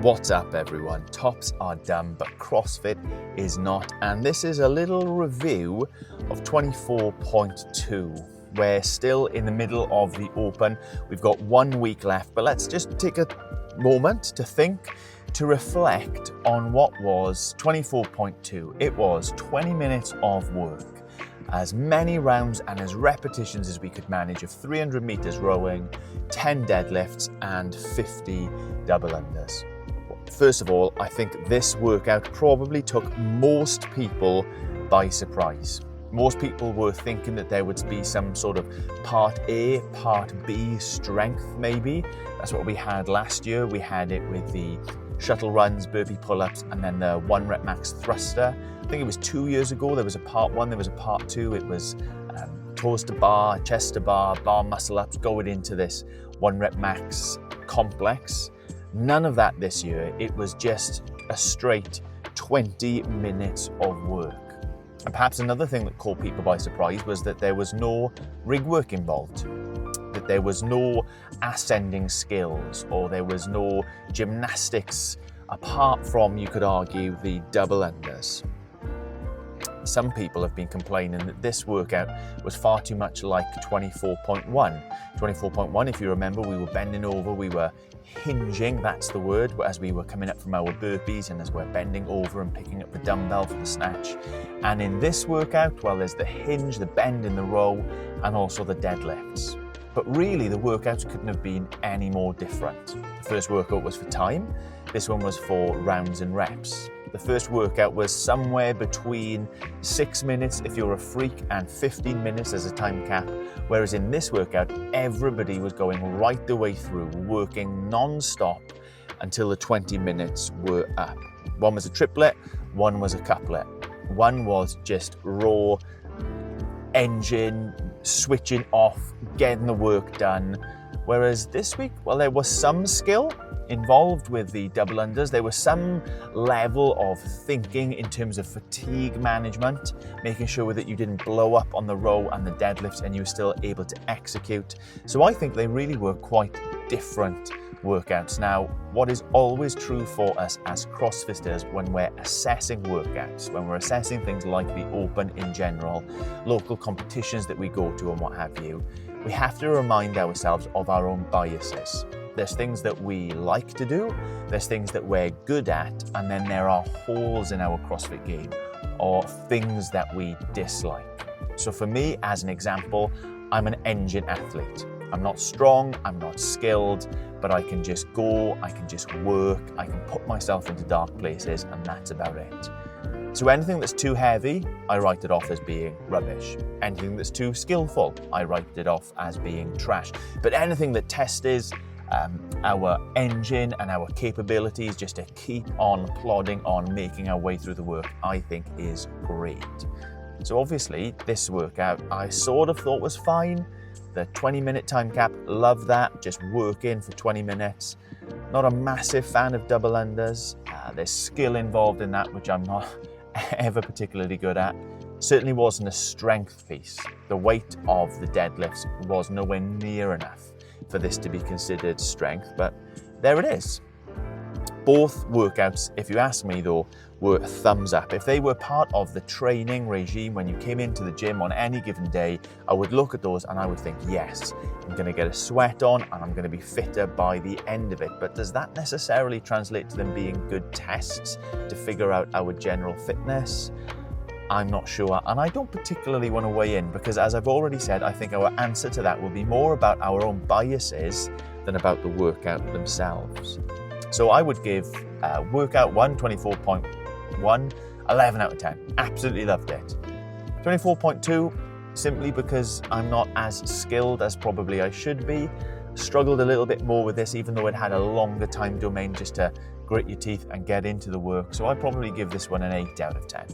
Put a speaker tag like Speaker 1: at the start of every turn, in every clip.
Speaker 1: What's up everyone? Tops are done, but CrossFit is not. And this is a little review of 24.2. We're still in the middle of the open. We've got 1 week left, but let's just take a moment to think, to reflect on what was 24.2. It was 20 minutes of work, as many rounds and as repetitions as we could manage of 300 meters rowing, 10 deadlifts and 50 double unders. First of all, I think this workout probably took most people by surprise. Most people were thinking that there would be some sort of part A, part B strength maybe. That's what we had last year. We had it with the shuttle runs, burpee pull-ups, and then the 1 rep max thruster. I think it was 2 years ago, there was a part 1, there was a part 2. It was toes to bar, chest to bar muscle ups going into this 1 rep max complex. None of that this year. It was just a straight 20 minutes of work. And perhaps another thing that caught people by surprise was that there was no rig work involved, that there was no ascending skills, or there was no gymnastics apart from, you could argue, the double unders. Some people have been complaining that this workout was far too much like 24.1. 24.1, if you remember, we were bending over, we were hinging, that's the word, as we were coming up from our burpees and as we're bending over and picking up the dumbbell for the snatch. And in this workout, well, there's the hinge, the bend in the row, and also the deadlifts. But really, the workouts couldn't have been any more different. The first workout was for time. This one was for rounds and reps. The first workout was somewhere between 6 minutes if you're a freak and 15 minutes as a time cap, whereas in this workout, everybody was going right the way through, working non-stop until the 20 minutes were up. One was a triplet, one was a couplet. One was just raw engine, switching off, getting the work done. Whereas this week, well, there was some skill involved with the double unders. There was some level of thinking in terms of fatigue management, making sure that you didn't blow up on the row and the deadlifts and you were still able to execute. So I think they really were quite different workouts. Now, what is always true for us as CrossFitters when we're assessing workouts, when we're assessing things like the Open in general, local competitions that we go to and what have you, we have to remind ourselves of our own biases. There's things that we like to do, there's things that we're good at, and then there are holes in our CrossFit game or things that we dislike. So for me, as an example, I'm an engine athlete. I'm not strong, I'm not skilled, but I can just go, I can just work, I can put myself into dark places, and that's about it. So anything that's too heavy, I write it off as being rubbish. Anything that's too skillful, I write it off as being trash. But anything that tests our engine and our capabilities just to keep on plodding on, making our way through the work, I think is great. So obviously this workout I sort of thought was fine. The 20-minute time cap, love that, just working for 20 minutes. Not a massive fan of double unders. There's skill involved in that, which I'm not ever particularly good at. Certainly wasn't a strength piece. The weight of the deadlifts was nowhere near enough for this to be considered strength, but there it is. Both workouts, if you ask me though, were a thumbs up. If they were part of the training regime when you came into the gym on any given day, I would look at those and I would think, yes, I'm gonna get a sweat on and I'm gonna be fitter by the end of it. But does that necessarily translate to them being good tests to figure out our general fitness? I'm not sure, and I don't particularly want to weigh in because, as I've already said, I think our answer to that will be more about our own biases than about the workout themselves. So I would give workout 1, 24.1, 11 out of 10. Absolutely loved it. 24.2, simply because I'm not as skilled as probably I should be. Struggled a little bit more with this, even though it had a longer time domain just to grit your teeth and get into the work. So I'd probably give this one an 8 out of 10.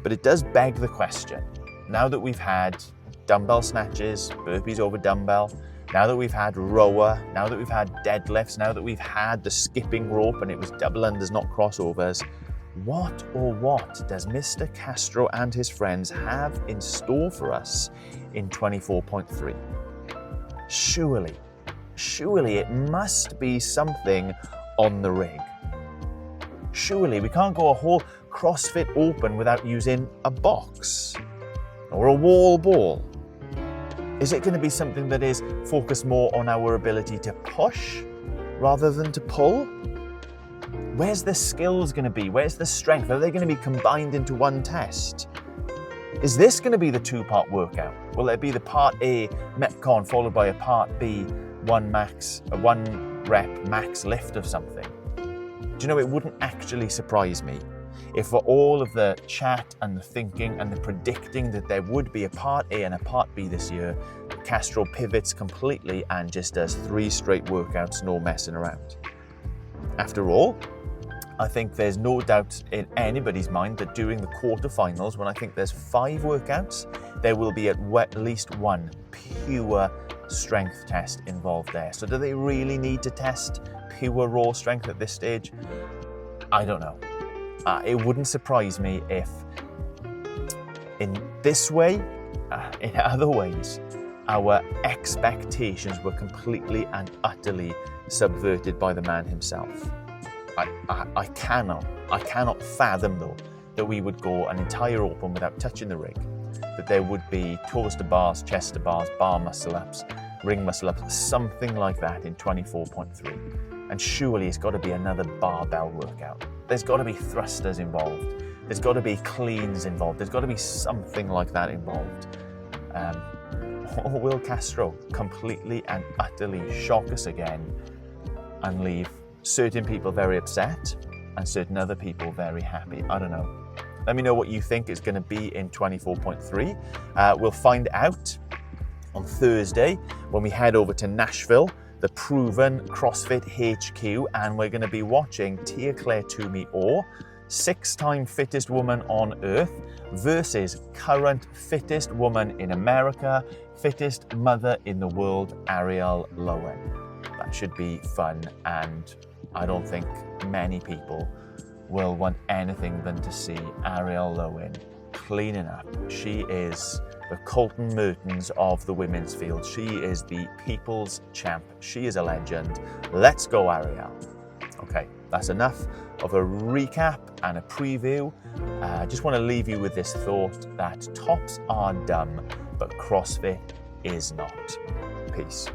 Speaker 1: But it does beg the question, now that we've had dumbbell snatches, burpees over dumbbell, now that we've had rower, now that we've had deadlifts, now that we've had the skipping rope and it was double unders, not crossovers, what does Mr. Castro and his friends have in store for us in 24.3? Surely it must be something on the rig. Surely we can't go a whole CrossFit Open without using a box or a wall ball. Is it going to be something that is focused more on our ability to push rather than to pull? Where's the skills going to be? Where's the strength? Are they going to be combined into one test? Is this going to be the two-part workout? Will there be the part A Metcon followed by a part B one rep max lift of something? Do you know, it wouldn't actually surprise me if for all of the chat and the thinking and the predicting that there would be a part A and a part B this year, Castro pivots completely and just does 3 straight workouts, no messing around. After all, I think there's no doubt in anybody's mind that during the quarterfinals, when I think there's 5 workouts, there will be at least one pure strength test involved there. So do they really need to test pure raw strength at this stage? I don't know. It wouldn't surprise me if in this way, in other ways, our expectations were completely and utterly subverted by the man himself. I cannot fathom though that we would go an entire Open without touching the rig, that there would be toes to bars, chest to bars, bar muscle ups, ring muscle ups, something like that in 24.3. And surely it's got to be another barbell workout. There's got to be thrusters involved. There's got to be cleans involved. There's got to be something like that involved. Or will Castro completely and utterly shock us again and leave certain people very upset and certain other people very happy? I don't know. Let me know what you think is going to be in 24.3. We'll find out on Thursday when we head over to Nashville, the proven CrossFit HQ, and we're going to be watching Tia Claire Toomey Orr, 6-time fittest woman on earth, versus current fittest woman in America, fittest mother in the world, Ariel Lowen. That should be fun, and I don't think many people will want anything than to see Ariel Lowen cleaning up. She is the Colton Mertens of the women's field. She is the people's champ. She is a legend. Let's go, Ariel. Okay, that's enough of a recap and a preview. I just want to leave you with this thought that tops are dumb, but CrossFit is not. Peace.